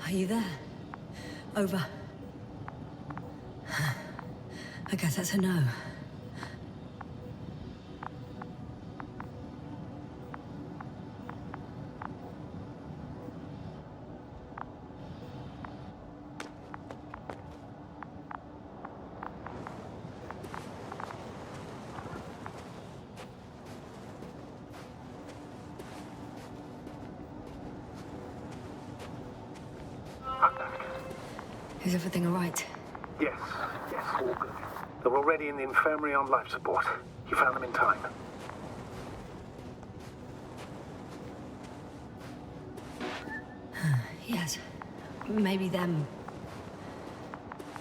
Are you there? Over. I guess that's a no. Is everything all right? Yes, all good. They're already in the infirmary on life support. You found them in time. Yes, maybe them.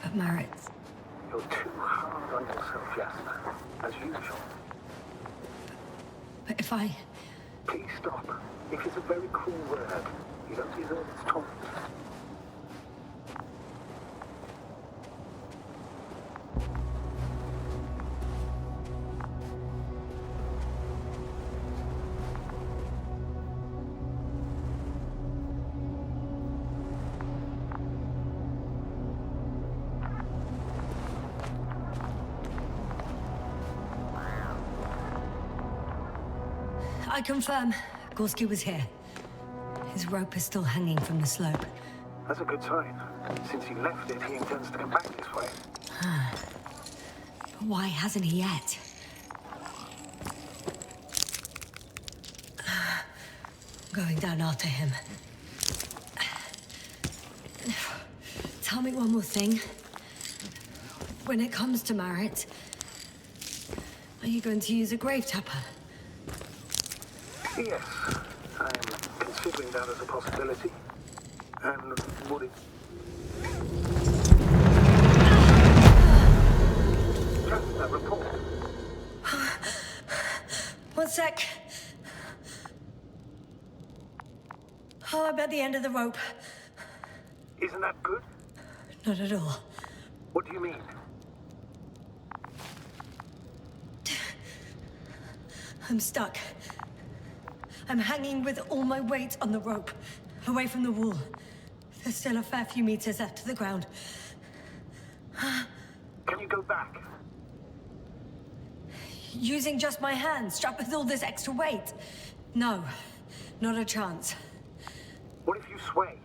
But Marit's... You're too hard on yourself, Yasna, as usual. But if I... Please stop. If it's a very cruel word, you don't deserve its taunt. I confirm, Gorski was here. His rope is still hanging from the slope. That's a good sign. Since he left it, he intends to come back this way. But why hasn't he yet? Going down after him. Tell me one more thing. When it comes to Marit, are you going to use a grave tapper? Yes, I'm considering that as a possibility. And would it... Just a report. One sec. Oh, I'm at the end of the rope. Isn't that good? Not at all. What do you mean? I'm stuck. I'm hanging with all my weight on the rope, away from the wall. There's still a fair few meters left to the ground. Can you go back? Using just my hands, strapped with all this extra weight? No, not a chance. What if you sway?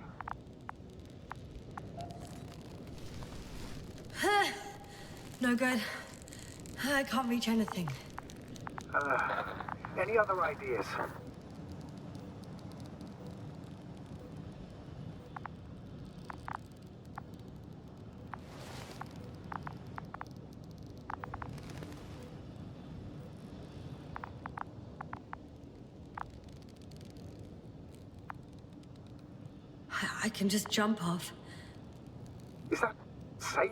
No good. I can't reach anything. Any other ideas? I can just jump off. Is that safe?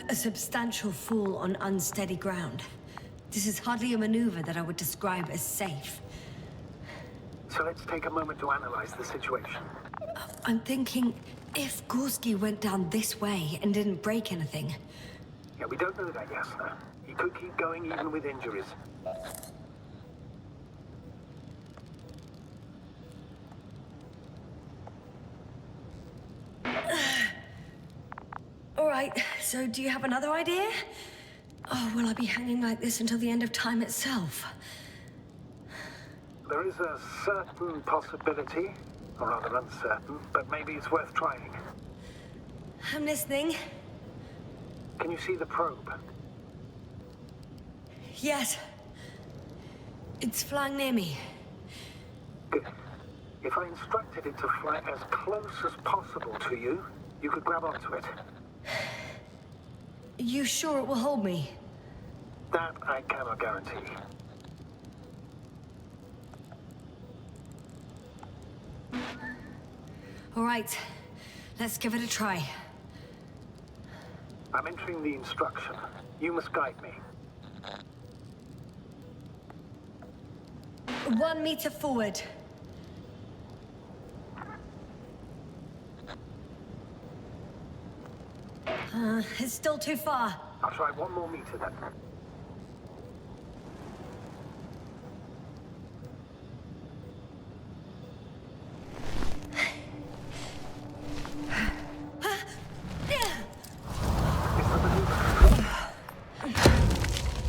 A substantial fall on unsteady ground. This is hardly a maneuver that I would describe as safe. So let's take a moment to analyze the situation. I'm thinking, if Gorski went down this way and didn't break anything... Yeah, we don't know that, Yasna. He could keep going even with injuries. All right, so do you have another idea? Oh, will I be hanging like this until the end of time itself? There is a certain possibility, or rather uncertain, but maybe it's worth trying. I'm listening. Can you see the probe? Yes. It's flying near me. Good. If I instructed it to fly as close as possible to you, you could grab onto it. You sure it will hold me? That I cannot guarantee. All right, let's give it a try. I'm entering the instruction. You must guide me. 1 meter forward. It's still too far. I'll try 1 more meter then.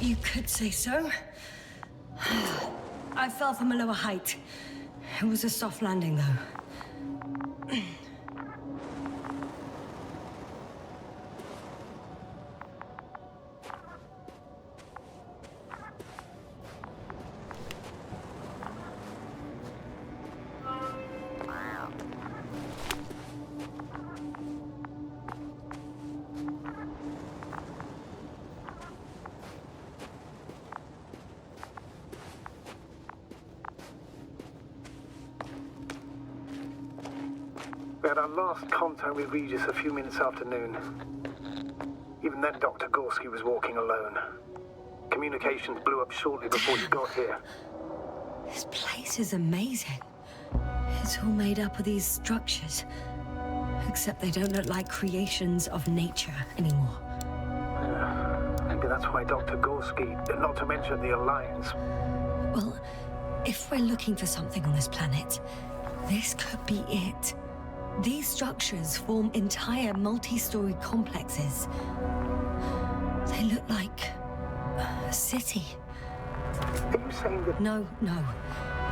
You could say so. I fell from a lower height. It was a soft landing, though. We had our last contact with Regis a few minutes after noon. Even then, Dr. Gorski was walking alone. Communications blew up shortly before he got here. This place is amazing. It's all made up of these structures. Except they don't look like creations of nature anymore. Maybe that's why Dr. Gorski, not to mention the Alliance. Well, if we're looking for something on this planet, this could be it. These structures form entire multi-story complexes. They look like a city. Are you saying that... No.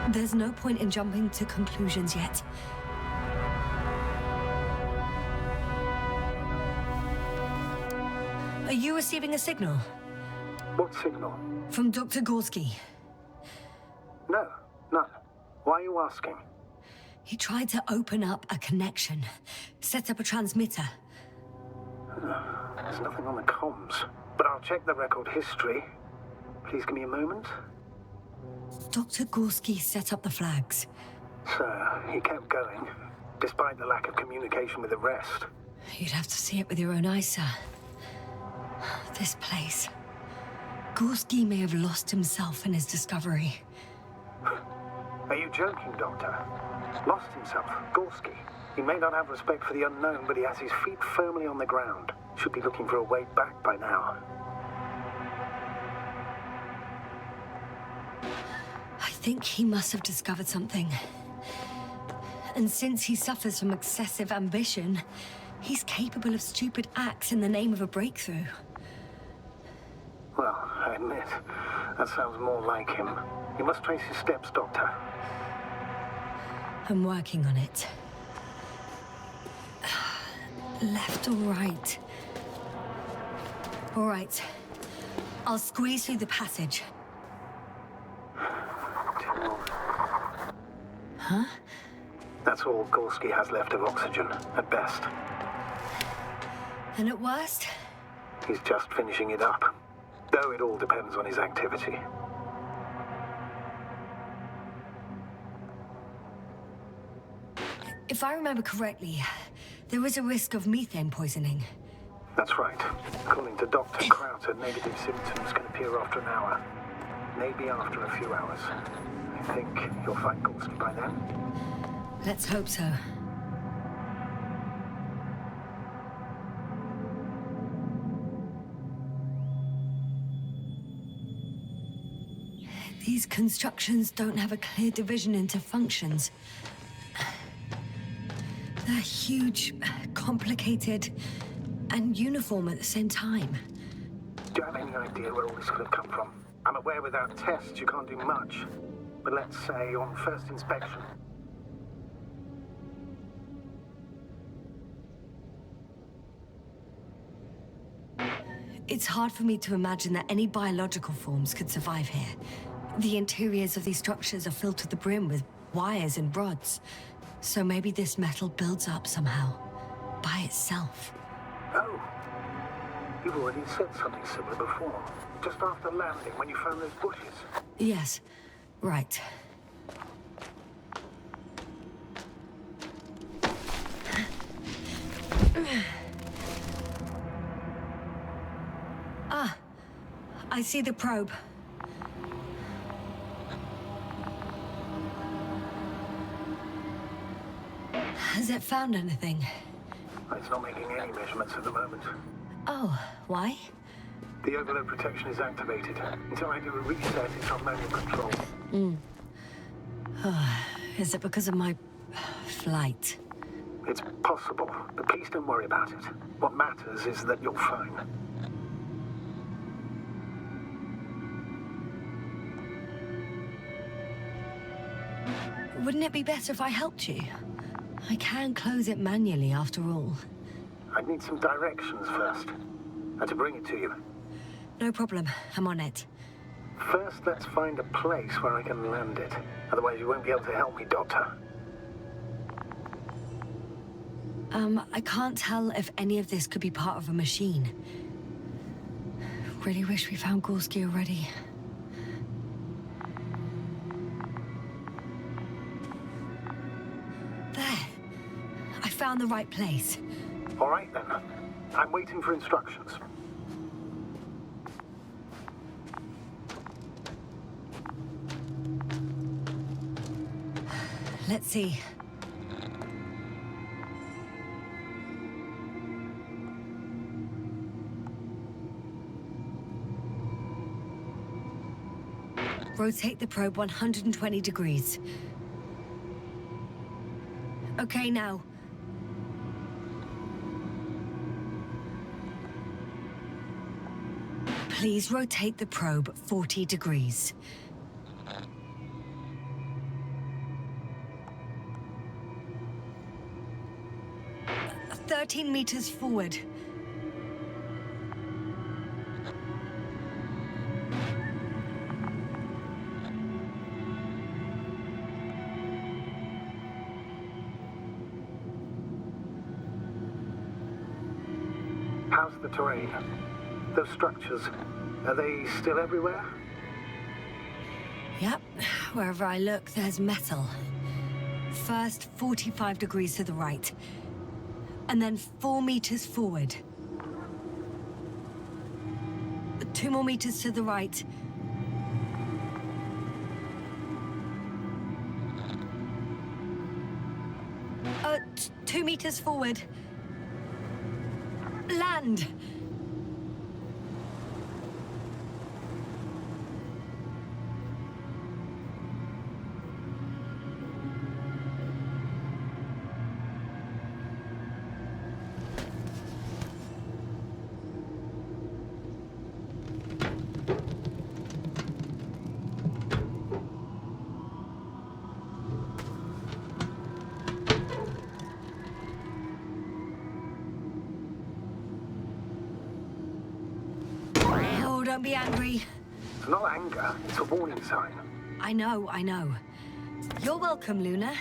There's no point in jumping to conclusions yet. Are you receiving a signal? What signal? From Dr. Gorski. No, none. Why are you asking? He tried to open up a connection, set up a transmitter. There's nothing on the comms, but I'll check the record history. Please give me a moment. Dr. Gorski set up the flags. So, he kept going, despite the lack of communication with the rest. You'd have to see it with your own eyes, sir. This place. Gorski may have lost himself in his discovery. Are you joking, Doctor? Lost himself, Gorski. He may not have respect for the unknown, but he has his feet firmly on the ground. Should be looking for a way back by now. I think he must have discovered something. And since he suffers from excessive ambition, he's capable of stupid acts in the name of a breakthrough. Well, I admit, that sounds more like him. You must trace his steps, Doctor. I'm working on it. Left or right? All right. I'll squeeze through the passage. Huh? That's all Gorski has left of oxygen, at best. And at worst? He's just finishing it up. Though it all depends on his activity. If I remember correctly, there is a risk of methane poisoning. That's right. According to Dr. Krauter, negative symptoms can appear after an hour. Maybe after a few hours. I think you'll find Gorski by then. Let's hope so. These constructions don't have a clear division into functions. They're huge, complicated, and uniform at the same time. Do you have any idea where all this could have come from? I'm aware without tests you can't do much. But let's say on first inspection. It's hard for me to imagine that any biological forms could survive here. The interiors of these structures are filled to the brim with wires and rods. So maybe this metal builds up somehow, by itself. Oh, you've already said something similar before. Just after landing, when you found those bushes. Yes, right. Ah, I see the probe. Has it found anything? It's not making any measurements at the moment. Oh, why? The overload protection is activated. Until I do a reset, it's on manual control. Is it because of my flight? It's possible, but please don't worry about it. What matters is that you're fine. Wouldn't it be better if I helped you? I can close it manually after all. I'd need some directions first, and to bring it to you. No problem. I'm on it. First, let's find a place where I can land it. Otherwise, you won't be able to help me, Doctor. I can't tell if any of this could be part of a machine. Really wish we found Gorski already. There. I found the right place. All right, then. I'm waiting for instructions. Let's see. Rotate the probe 120 degrees. Okay, now. Please rotate the probe 40 degrees. Uh, 13 meters forward. How's the terrain? Those structures, are they still everywhere? Yep, wherever I look, there's metal. First, 45 degrees to the right. And then 4 meters forward. 2 more meters to the right. Uh, 2 meters forward. Land! Don't be angry. It's not anger, it's a warning sign. I know, I know. You're welcome, Luna.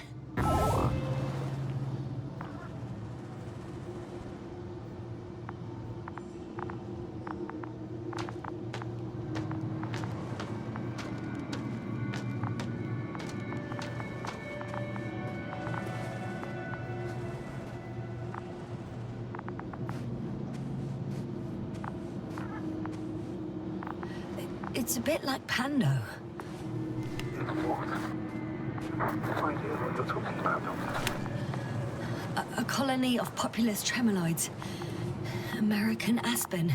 It's a bit like Pando. What? No idea what you're talking about, Doctor. A colony of populous tremoloids. American aspen.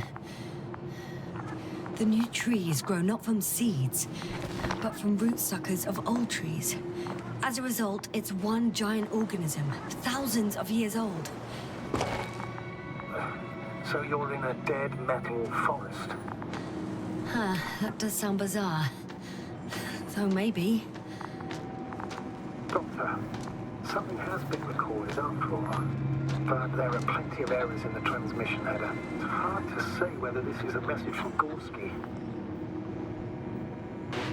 The new trees grow not from seeds, but from root suckers of old trees. As a result, it's one giant organism, thousands of years old. So you're in a dead metal forest? Huh, that does sound bizarre. So maybe. Doctor, something has been recorded after all. But there are plenty of errors in the transmission header. It's hard to say whether this is a message from Gorski.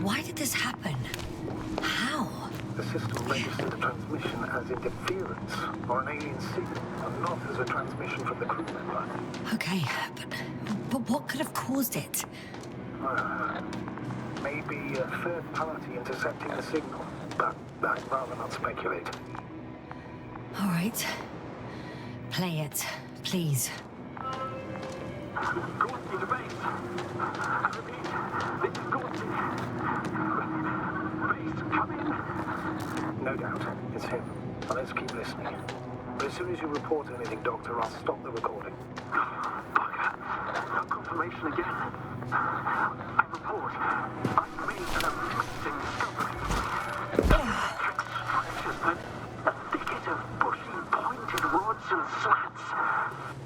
Why did this happen? How? The system registered the transmission as interference or an alien signal, and not as a transmission from the crew member. Okay, but what could have caused it? Maybe a third party intercepting the signal, but I'd rather not speculate. All right. Play it, please. Gorski to base. I repeat, this is Gorski. Base, come in. No doubt, it's him. Well, let's keep listening. But as soon as you report anything, Doctor, I'll stop the recording. Bugger. No confirmation again. I report. I've made an amazing discovery. Structures, a thicket of bushy, pointed rods and slats.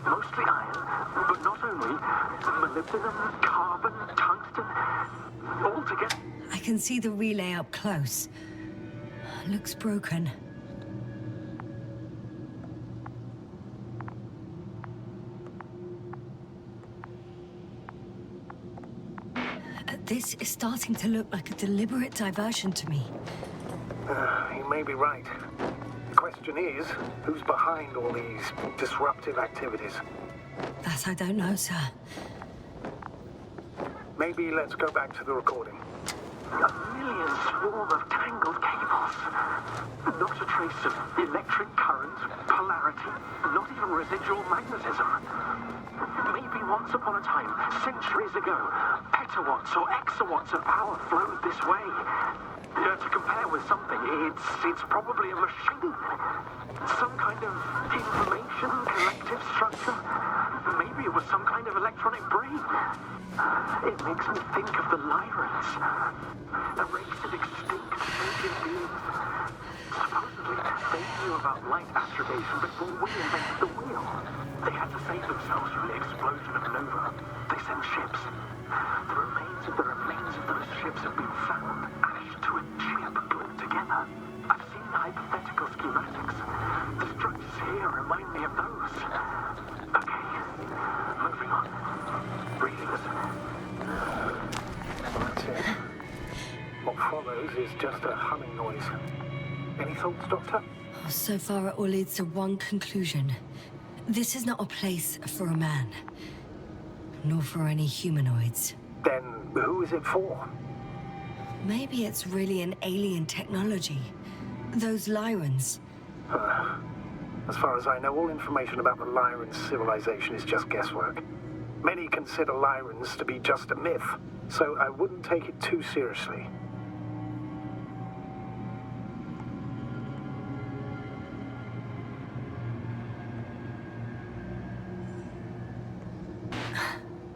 Mostly iron, but not only. Molybdenum, carbon, tungsten, all together. I can see the relay up close. Looks broken. This is starting to look like a deliberate diversion to me. You may be right. The question is, who's behind all these disruptive activities? That I don't know, sir. Maybe let's go back to the recording. A million swarm of tangled cables. Not a trace of electric current, polarity, not even residual magnetism. Maybe once upon a time, centuries ago, petawatts or exawatts of power flowed this way. To compare with something, it's probably a machine. Some kind of information collective structure. Maybe it was some kind of electronic brain. It makes me think of the Lyrans, a race of extinct sentient beings. Supposedly, they knew about light astrogation before we invented the wheel. They had to save themselves from the explosion of nova. They sent ships. The remains of those ships have been found, attached to a chip glued together. I've seen hypothetical schematics. The structures here remind me of those. Okay, moving on. Readings. That's it. What follows is just a humming noise. Any thoughts, Doctor? So far, it all leads to one conclusion. This is not a place for a man, nor for any humanoids. Then who is it for? Maybe it's really an alien technology. Those Lyrans. As far as I know, all information about the Lyran civilization is just guesswork. Many consider Lyrans to be just a myth, so I wouldn't take it too seriously.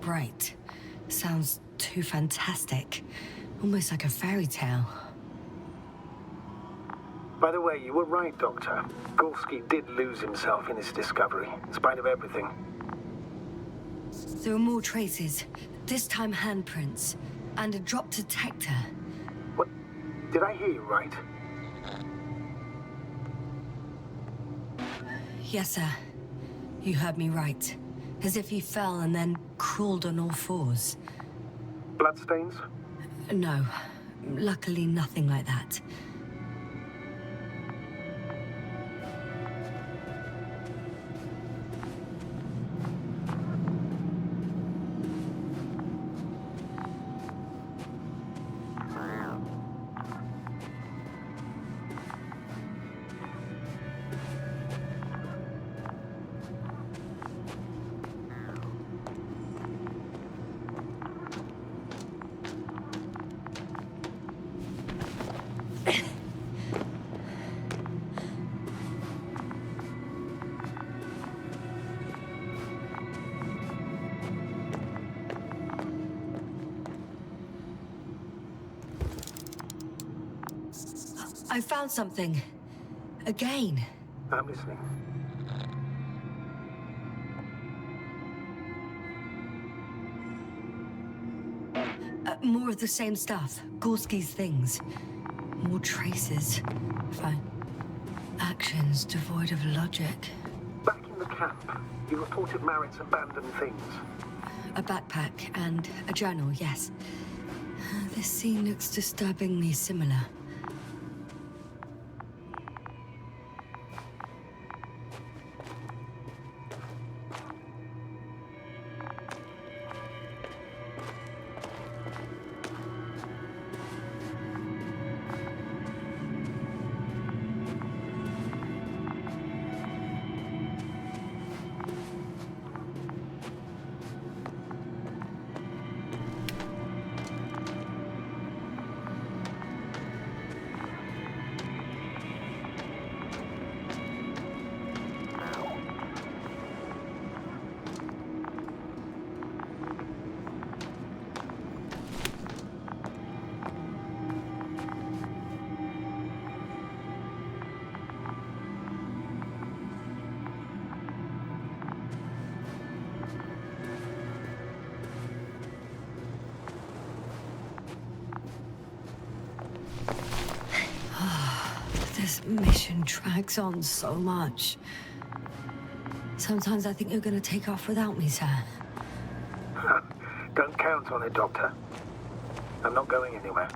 Right. Sounds too fantastic. Almost like a fairy tale. By the way, you were right, Doctor. Gorski did lose himself in his discovery, in spite of everything. There are more traces. This time handprints. And a drop detector. What? Did I hear you right? Yes, sir. You heard me right. As if he fell and then crawled on all fours. Bloodstains? No. Luckily, nothing like that. I found something. Again. I'm listening. More of the same stuff. Gorski's things. More traces. Fine. Actions devoid of logic. Back in the camp, you reported Marrett's abandoned things. A backpack and a journal, yes. This scene looks disturbingly similar. This mission drags on so much. Sometimes I think you're gonna take off without me, sir. Don't count on it, Doctor. I'm not going anywhere.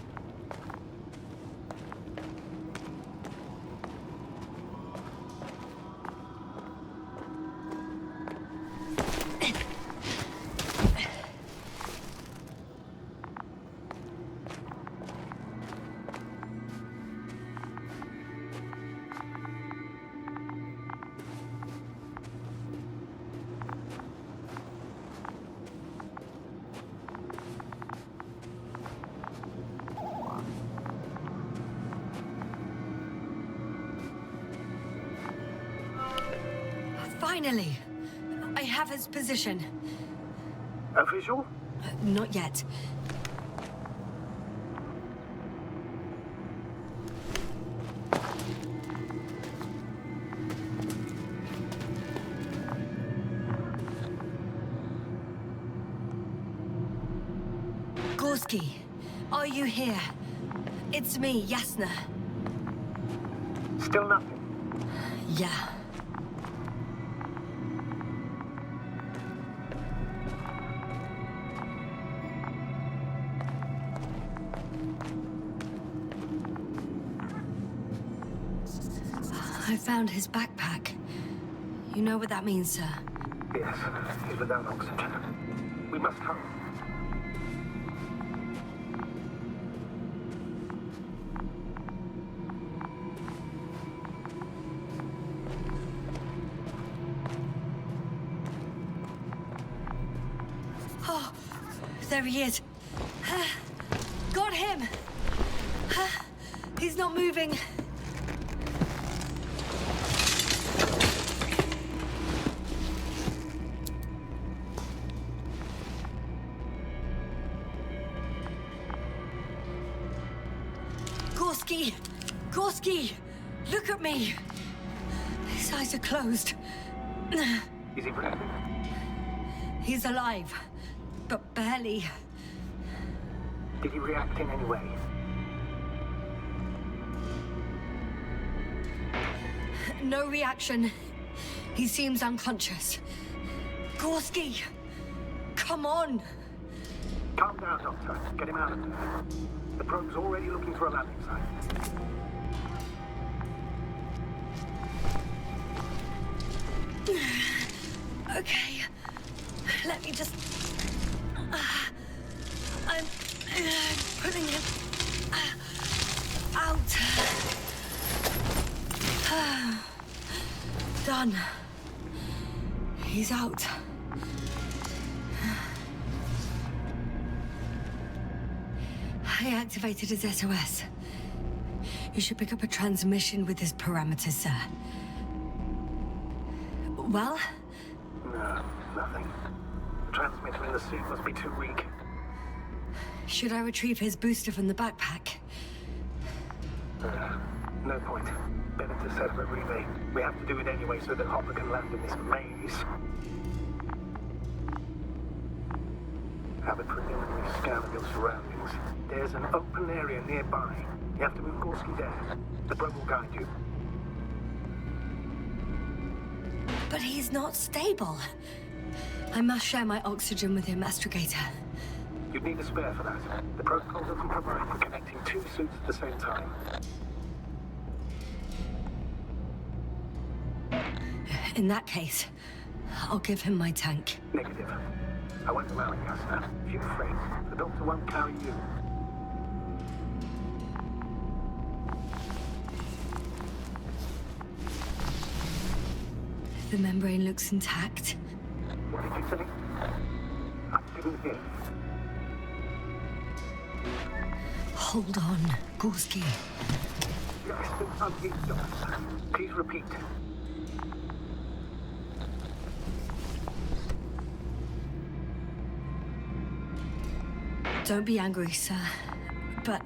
Finally! I have his position. A visual? Not yet. Gorski, are you here? It's me, Yasna. Still nothing. Yeah. I found his backpack. You know what that means, sir? Yes, he's without oxygen. We must hurry. Oh, there he is. Got him. He's not moving. Gorski! Gorski! Look at me! His eyes are closed. Is he breathing? He's alive, but barely. Did he react in any way? No reaction. He seems unconscious. Gorski! Come on! Calm down, Doctor. Get him out of there. The probe's already looking for a landing site. Okay. Let me just... I'm putting him out. Done. He's out. I activated his SOS. You should pick up a transmission with his parameters, sir. Well? No, nothing. The transmitter in the suit must be too weak. Should I retrieve his booster from the backpack? No point. Better to set up a relay. We have to do it anyway so that Hopper can land in this maze. Have a preliminary scan of your surroundings. There's an open area nearby. You have to move Gorski there. The probe will guide you. But he's not stable. I must share my oxygen with him, Astrogator. You'd need a spare for that. The protocol doesn't provide for connecting two suits at the same time. In that case, I'll give him my tank. Negative. I won't allow it, Yasna. If you're afraid, the doctor won't carry you. The membrane looks intact. What did you say? I didn't hear. Hold on, Gorski. I still can't hear you, Doctor. Please repeat. Don't be angry, sir. But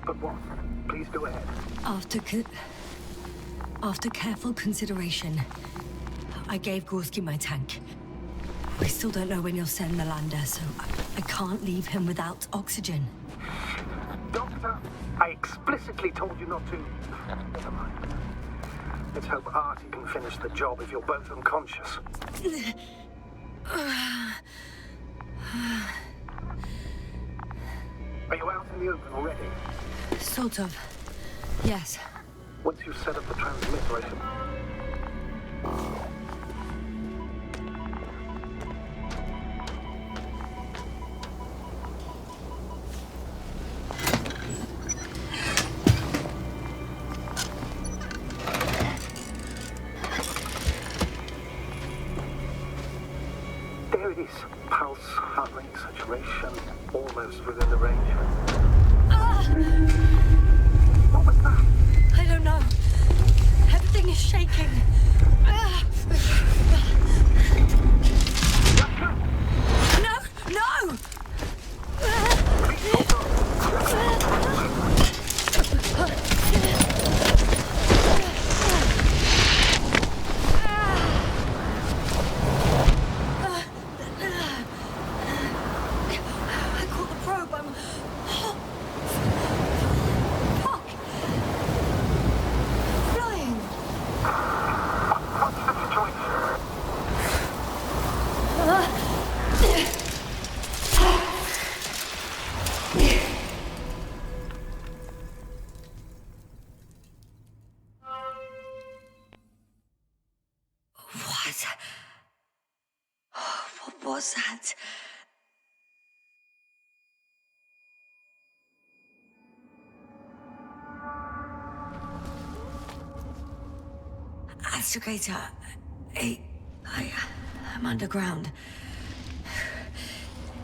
But what? Please go ahead. after careful consideration, I gave Gorski my tank. We still don't know when you'll send the lander, so I can't leave him without oxygen. Doctor, I explicitly told you not to. Never mind. Let's hope Artie can finish the job if you're both unconscious. Are you out in the open already? Sort of. Yes. Once you've set up the transmitter, I should... There it is. Pulse, heart rate, saturation, almost within the range. What was that? I don't know. Everything is shaking. No! No! I caught the probe. I'm... Fuck! Flying! What's the situation? What? What was that? Astrogator, I'm underground.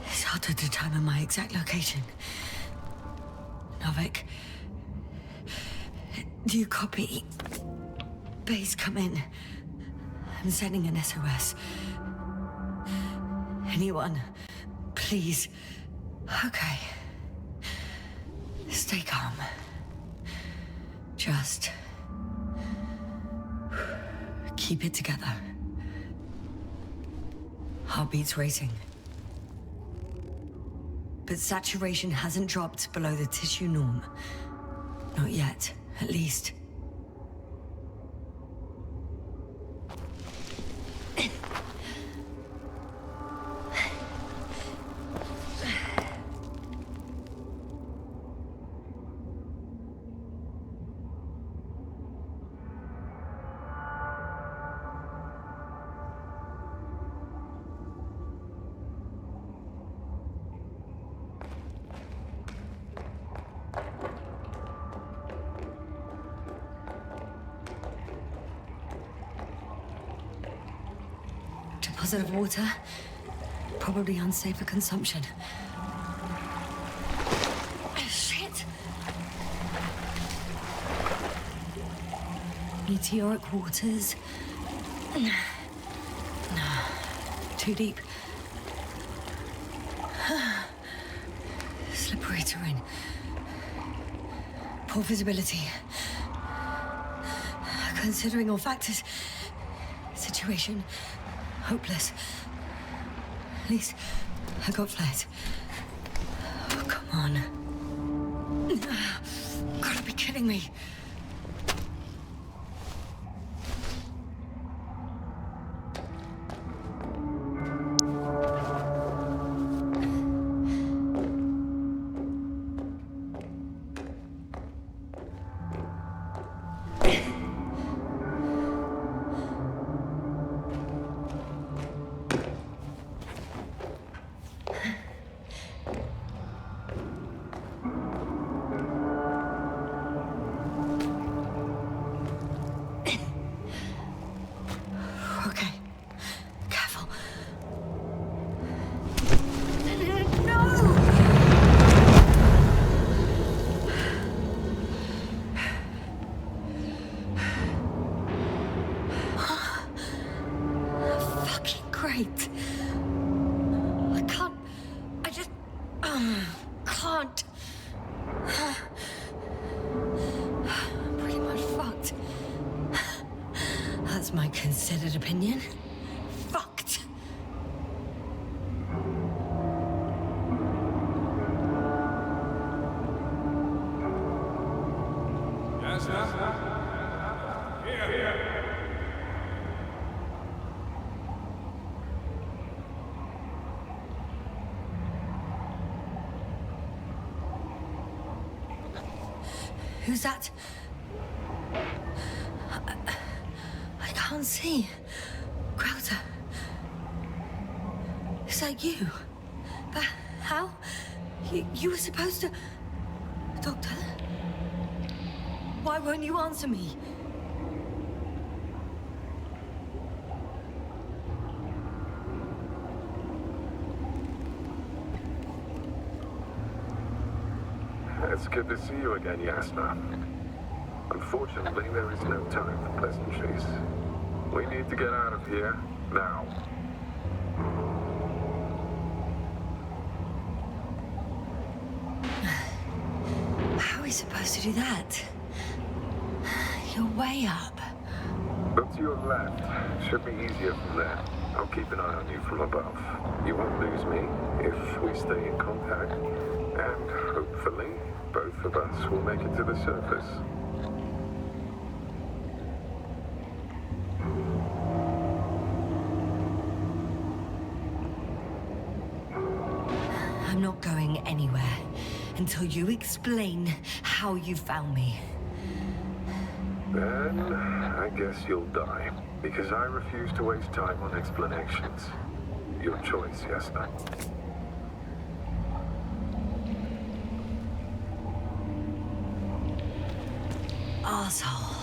It's hard to determine my exact location. Novik, do you copy? Base, come in. I'm sending an SOS. Anyone, please. Okay. Stay calm. Just keep it together. Heartbeats racing. But saturation hasn't dropped below the tissue norm. Not yet, at least. Deposit of water, probably unsafe for consumption. Shit! Meteoric waters. No, too deep. Slippery terrain. Poor visibility. Considering all factors, situation hopeless. At least I got flares. Oh, come on. Gotta be kidding me. Who's that? I can't see. Crowther. Is that you? But how? You were supposed to... Doctor? Why won't you answer me? It's good to see you again, Yasna. Unfortunately, there is no time for pleasantries. We need to get out of here, now. How are we supposed to do that? You're way up. Look to your left. Should be easier from there. I'll keep an eye on you from above. You won't lose me if we stay in contact. And hopefully, both of us will make it to the surface. I'm not going anywhere until you explain how you found me. Then, I guess you'll die. Because I refuse to waste time on explanations. Your choice, Yasna. Arsehole.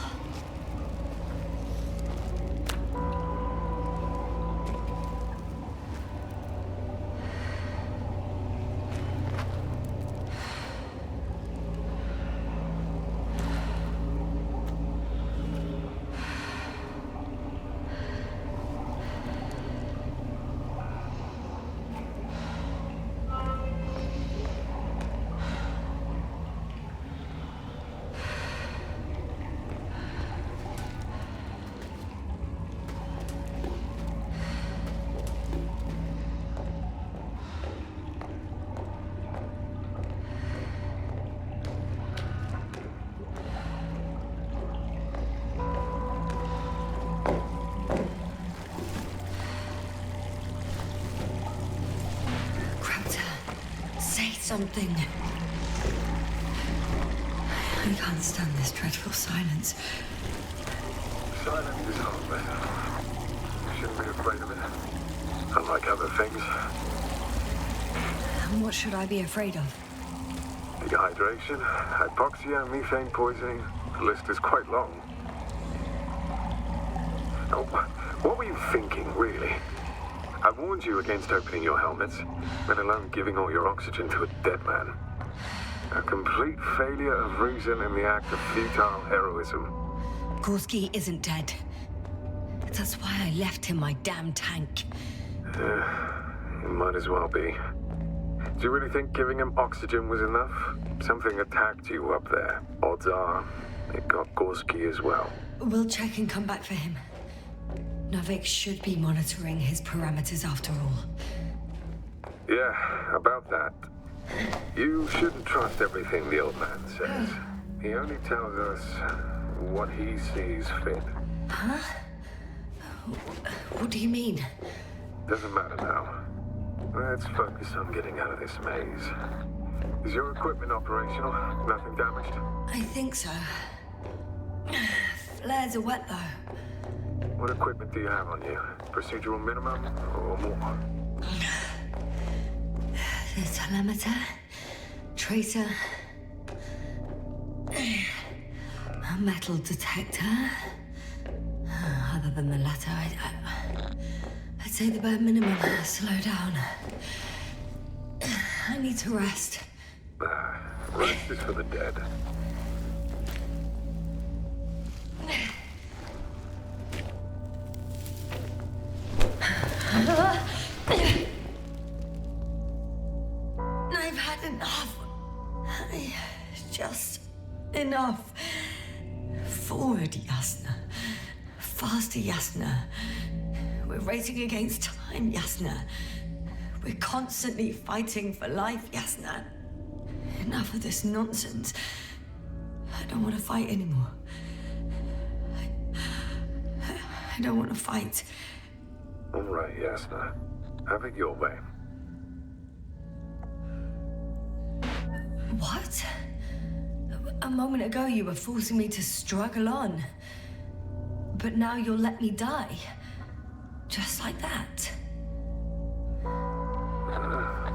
Something. I can't stand this dreadful silence. Silence is harmless. You shouldn't be afraid of it. Unlike other things. And what should I be afraid of? Dehydration, hypoxia, methane poisoning. The list is quite long. Oh, what were you thinking, really? I warned you against opening your helmets, let alone giving all your oxygen to a dead man. A complete failure of reason in the act of futile heroism. Gorski isn't dead. That's why I left him my damn tank. It might as well be. Do you really think giving him oxygen was enough? Something attacked you up there. Odds are, it got Gorski as well. We'll check and come back for him. Novik should be monitoring his parameters after all. Yeah, about that. You shouldn't trust everything the old man says. He only tells us what he sees fit. Huh? What do you mean? Doesn't matter now. Let's focus on getting out of this maze. Is your equipment operational? Nothing damaged? I think so. Flares are wet though. What equipment do you have on you? Procedural minimum or more? The telemeter, tracer, a metal detector. Other than the latter, I'd say the bare minimum. Slow down. I need to rest. Rest is for the dead. I've had enough. Just enough. Forward, Yasna. Faster, Yasna. We're racing against time, Yasna. We're constantly fighting for life, Yasna. Enough of this nonsense. I don't want to fight anymore. I don't want to fight. All right, Yasna. Have it your way. What? A moment ago you were forcing me to struggle on. But now you'll let me die. Just like that.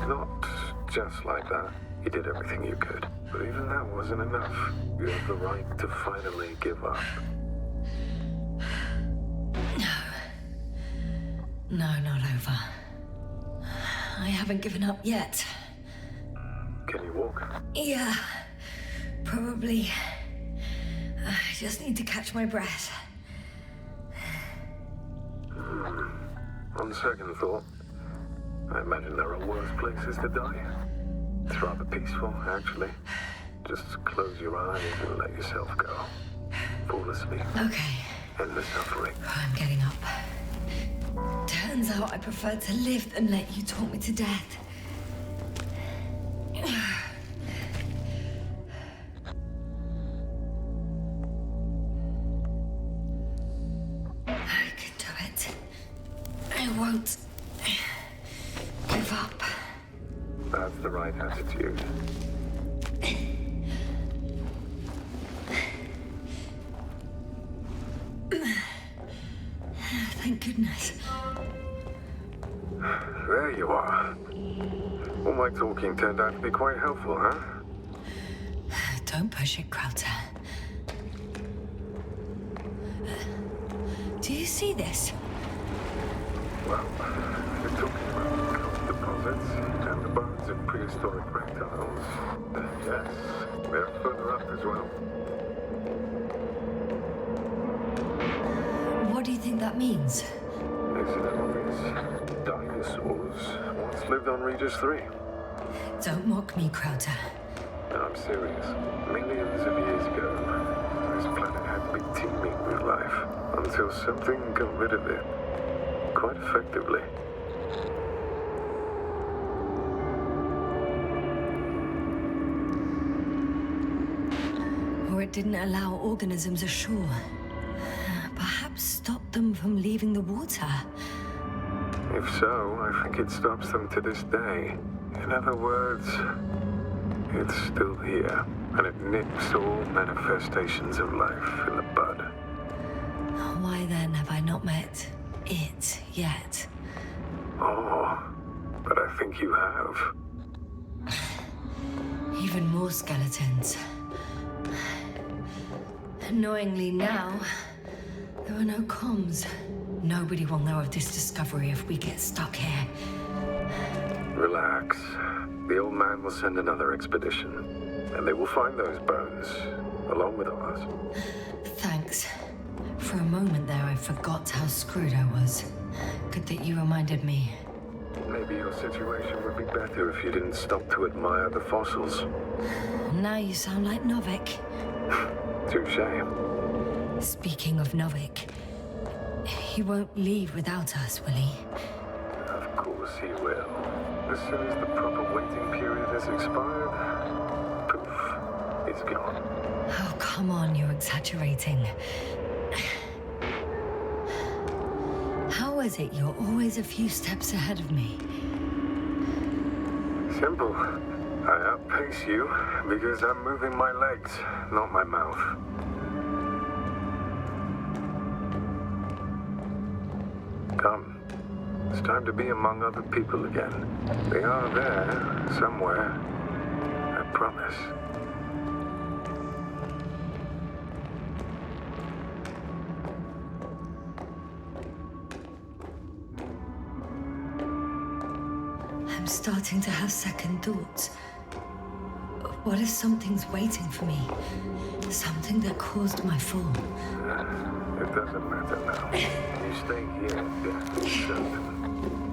Not just like that. You did everything you could. But even that wasn't enough. You have the right to finally give up. No, not over. I haven't given up yet. Can you walk? Yeah, probably. I just need to catch my breath. On second thought, I imagine there are worse places to die. It's rather peaceful, actually. Just close your eyes and let yourself go. Fall asleep. Okay, End the suffering. I'm getting up. Turns out I prefer to live than let you talk me to death. I can do it. I won't give up. That's the right attitude. Thank goodness. There you are. All my talking turned out to be quite helpful, huh? Don't push it, Crowther. Do you see this? Well, you're talking about coal deposits and the bones of prehistoric reptiles. Yes, they're further up as well. What do you think that means? Isn't it obvious? Dinosaurs once lived on Rегіс-ІІІ. Don't mock me, Crowther. No, I'm serious. Millions of years ago, this planet had been teeming with life until something got rid of it. Quite effectively. Or it didn't allow organisms ashore. Perhaps stopped them from leaving the water. If so, I think it stops them to this day. In other words, it's still here, and it nips all manifestations of life in the bud. Why then have I not met it yet? Oh, but I think you have. Even more skeletons. Annoyingly now, there are no comms. Nobody will know of this discovery if we get stuck here. Relax. The old man will send another expedition, and they will find those bones, along with ours. Thanks. For a moment there, I forgot how screwed I was. Good that you reminded me. Maybe your situation would be better if you didn't stop to admire the fossils. Now you sound like Novik. Touché. Speaking of Novik, he won't leave without us, will he? Of course he will. As soon as the proper waiting period has expired, poof, it's gone. Oh, come on, you're exaggerating. How is it you're always a few steps ahead of me? Simple. I outpace you because I'm moving my legs, not my mouth. Come. It's time to be among other people again. They are there, somewhere. I promise. I'm starting to have second thoughts. What if something's waiting for me? Something that caused my fall? It doesn't matter now. You stay here, death is certain.